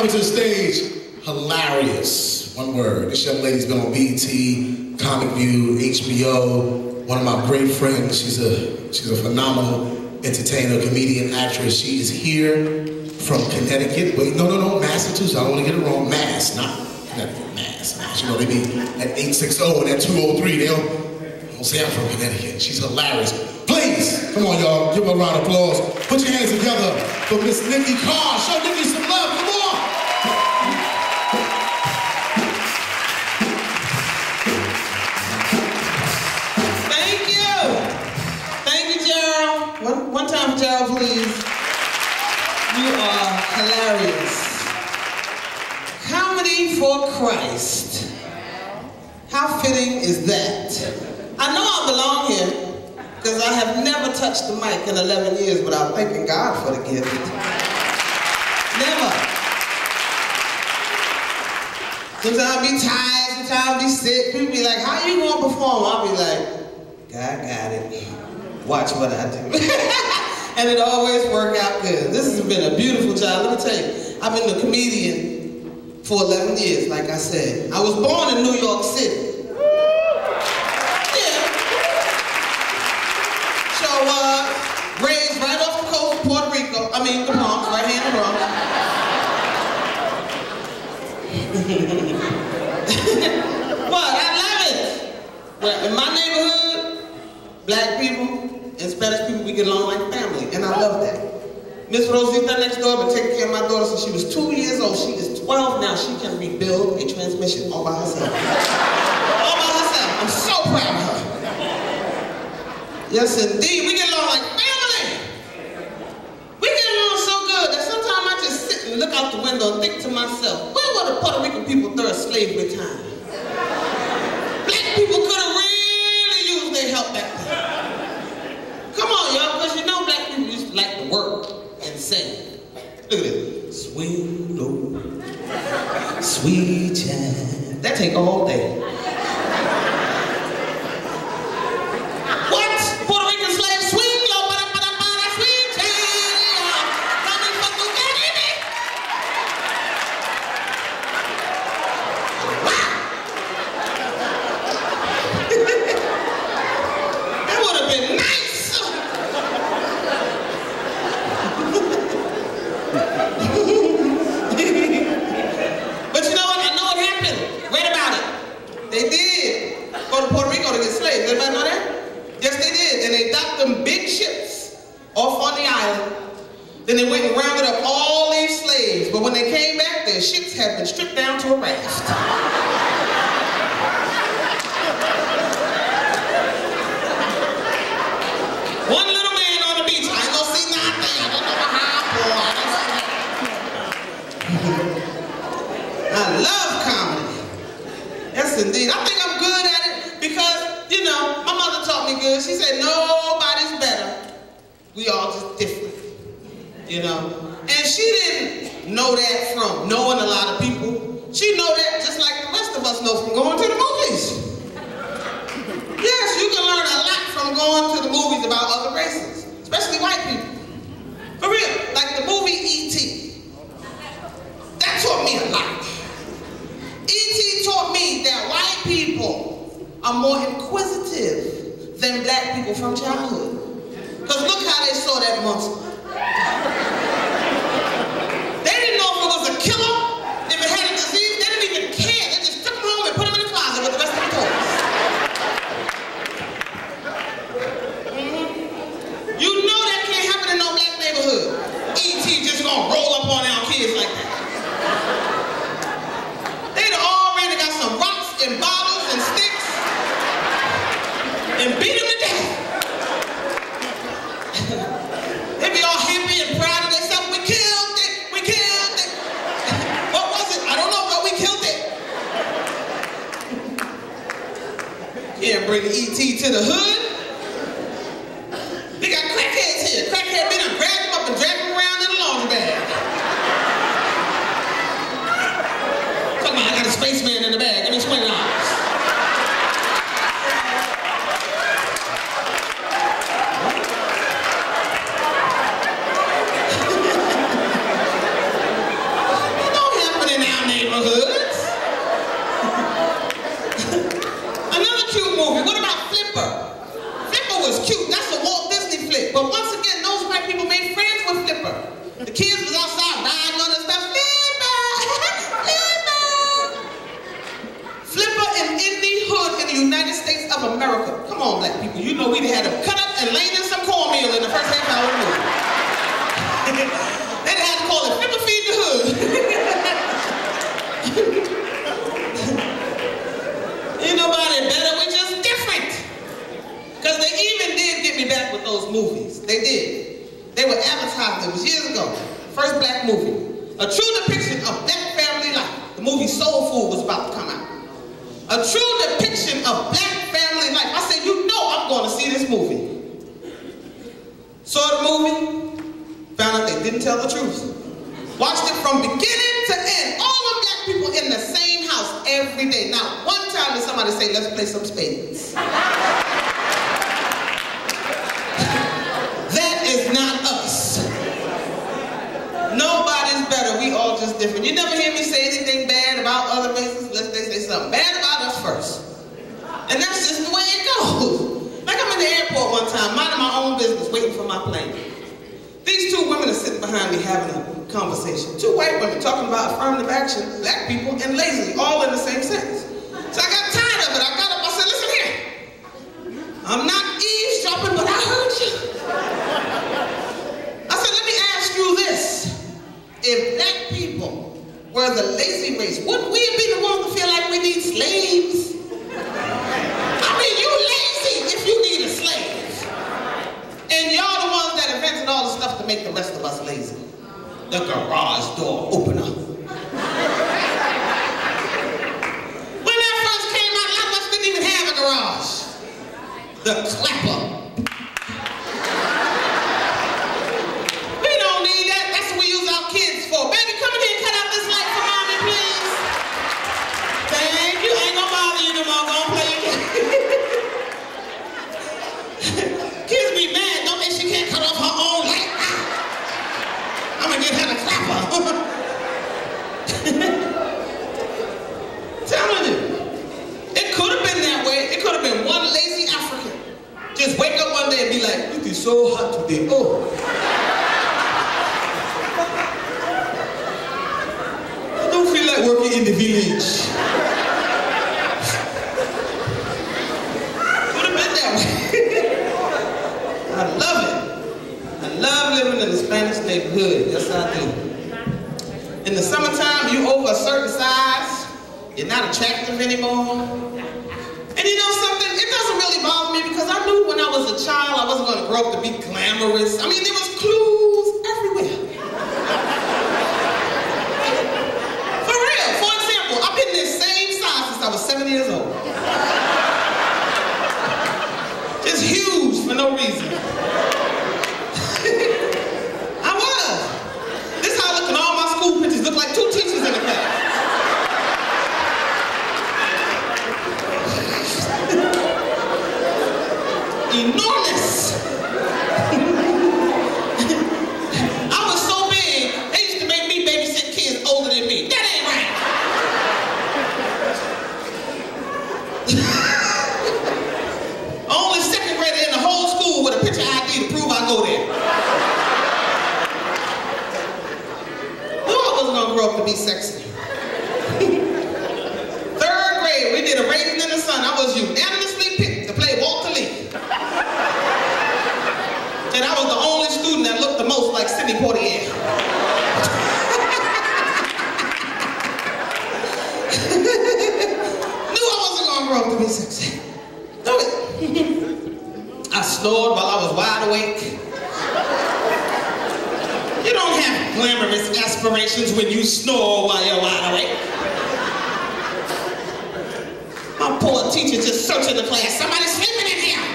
Coming to the stage, hilarious. One word. This young lady's been on BET, Comic View, HBO. One of my great friends. She's a phenomenal entertainer, comedian, actress. She is here from Connecticut. Wait, no, Massachusetts. I don't want to get it wrong. Mass, not Connecticut. Mass. You know, they be at 860 and at 203. They don't say I'm from Connecticut. She's hilarious. Please, come on, y'all. Give her a round of applause. Put your hands together for Miss Nikki Carr. Show Nikki some love. Come on. Thank you. Thank you, Gerald. One time for Gerald, please. You are hilarious. Comedy for Christ. How fitting is that? I know I belong here because I have never touched the mic in 11 years without thanking God for the gift. Never. Sometimes I'll be tired, sometimes I'll be sick. People be like, how you gonna perform? I'll be like, God got it. Watch what I do. And it always worked out good. This has been a beautiful job. Let me tell you, I've been a comedian for 11 years, like I said. I was born in New York City. Raised right off the coast of Puerto Rico. I mean, the Bronx, right here in the Bronx. But I love it. Well, in my neighborhood, black people and Spanish people, we get along like family, and I love that. Miss Rosita next door been taking care of my daughter since she was 2 years old. She is 12 now. She can rebuild a transmission all by herself. All by herself. I'm so proud of her. Yes, indeed. We get along like family. We get along so good that sometimes I just sit and look out the window and think to myself, where were the Puerto Rican people during slavery time? Black people could have really used their help back then. Come on, y'all, because you know black people used to like to work and sing. Look at this. Sweet Lord, sweet child. That take all day. Then they went and rounded up all these slaves, but when they came back, their ships had been stripped down to a raft. One little man on the beach, I ain't gonna see nothing, I don't know how, boy. I love comedy. Yes, indeed. I think I'm good at it because, you know, my mother taught me good. She said, nobody's better. We all just different. You know, and she didn't know that from knowing a lot of people. She know that just like the rest of us know from going to the movies. Yes, you can learn a lot from going to the movies about other races, especially white people. For real, like the movie E.T. That taught me a lot. E.T. taught me that white people are more inquisitive than black people from childhood. Because look how they saw that monster. They didn't know if it was a killer, if it had a disease, they didn't even care. They just took him home and put him in the closet with the rest of the toys. You know that can't happen in no black neighborhood. E.T. just gonna roll up on our kids like that. They'd already got some rocks and bottles and sticks and beat him to death. They'd be all happy and proud of themselves. We killed it. We killed it. What was it? I don't know, but we killed it. Can't bring E.T. to the hood. We got crackheads here. Crackhead been and grabbed him up and dragged him around in a laundry bag. Come on, I got a spaceman in the bag. Give me $20. perfect. Come on, black people. You know we had them cut up and laid in some cornmeal in the first half hour of the movie. They had to call it Flip or Feed the Hood. Ain't nobody better, we just different. Because they even did get me back with those movies. They did. They were advertised, it was years ago. First black movie. A true depiction of black family life. The movie Soul Food was about to come out. A true depiction of black family life. I said, you know I'm going to see this movie. Saw the movie, found out they didn't tell the truth. Watched it from beginning to end. All of black people in the same house every day. Not one time did somebody say, let's play some spades. That is not us. Nobody's better. We all just different. You never hear me say anything bad about other races unless they say something bad about us first. And that's just the way it goes. Like I'm in the airport one time, minding my own business, waiting for my plane. These two women are sitting behind me having a conversation. Two white women talking about affirmative action, black people, and lazy, all in the same sentence. So I got tired of it. I got up, I said, listen here. I'm not eavesdropping, but I heard you. I said, let me ask you this. If black people were the lazy race, wouldn't we be the ones to feel like we need slaves? I mean, you lazy if you need a slave. And y'all the ones that invented all the stuff to make the rest of us lazy. The garage door opener. When that first came out, a lot of us didn't even have a garage. The clapper. We don't need that. That's what we use our kids for. Baby, come in here and cut out this light for mommy, please. Thank you. Ain't gonna bother you no more. Go play your game. Kids be mad, don't they? She can't cut off her own light. I'm gonna get her the clapper. Telling you. It could have been that way. It could have been one lazy African. Just wake up one day and be like, it is so hot today. Oh. I don't feel like working in the village. Could have been that way. I love it. I love living in the Spanish neighborhood. Yes, I do. In the summertime, you over a certain size, you're not attractive anymore. And you know something? It doesn't really bother me because I knew when I was a child I wasn't going to grow up to be glamorous. I mean, there was clues everywhere. For real. For example, I've been this same size since I was 7 years old. Just huge for no reason. I was. This is how I look in all my school pictures. Look like two teachers in the class. Enormous. I was so big, they used to make me babysit kids older than me. That ain't right. Only second grader in the whole school with a picture ID to prove I go there. Knew I wasn't gonna grow up to be sexy. Third grade, we did a Raisin in the Sun. I was unanimously picked to play Walter Lee. And I was the only student that looked the most like Sidney Poitier. Knew I wasn't gonna grow up to be sexy. Knew it. I snored while I was wide awake. You don't have glamorous aspirations when you snore while you're wide awake. My poor teacher just searching the class. Somebody sleeping in here.